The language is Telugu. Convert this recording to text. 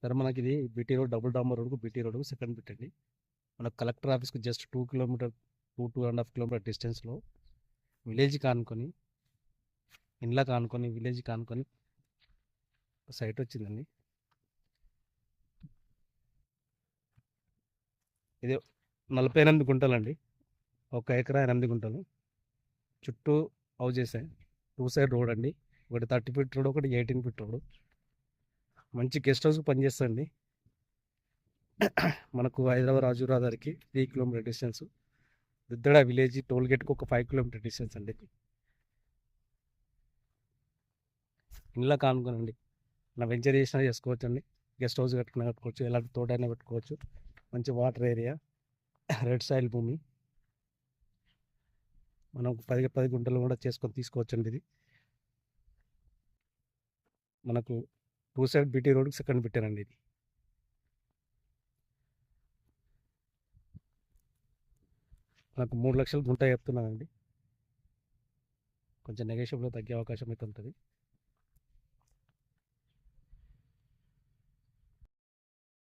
సార్ మనకి ఇది బీటీ రోడ్ డబుల్ డాంబర్ రోడ్కు బీటీ రోడ్ సెకండ్ బిట్ అండి. మన కలెక్టర్ ఆఫీస్కి జస్ట్ 2 కిలోమీటర్ 2.5 కిలోమీటర్ డిస్టెన్స్లో విలేజ్ కానుకొని ఇండ్ల కానుకొని విలేజ్ కానుకొని సైట్ వచ్చిందండి. ఇది 48 గుంటలండి. 1 ఎకరా 8 గుంటలు. చుట్టూ హౌజెస్ 2 సైడ్ రోడ్ అండి. ఒకటి 30 ఫీట్ రోడ్, ఒకటి 18 ఫీట్ రోడ్. మంచి గెస్ట్ హౌస్ పనిచేస్తుంది. మనకు హైదరాబాద్ రాజు రహదారికి 3 కిలోమీటర్ డిస్టెన్స్. దుద్దడ విలేజ్ టోల్ గేట్కి ఒక 5 కిలోమీటర్ డిస్టెన్స్ అండి. ఇండ్ల కానుకోనండి. నా వెంచర్ చేసినా చేసుకోవచ్చు అండి. గెస్ట్ హౌస్ కట్టుకోవచ్చు, ఎలాంటి తోటైనా పెట్టుకోవచ్చు. మంచి వాటర్ ఏరియా, రెడ్ సాయిల్ భూమి. మనం 10 గుంటలు కూడా చేసుకొని తీసుకోవచ్చు అండి. ఇది మనకు 2 సైడ్ బీటీ రోడ్కి సెకండ్ పెట్టారండి. ఇది మనకు 3 లక్షలు గుంట చెప్తున్నానండి. కొంచెం నెగోషియబుల్ తగ్గే అవకాశం అయితే ఉంటుంది.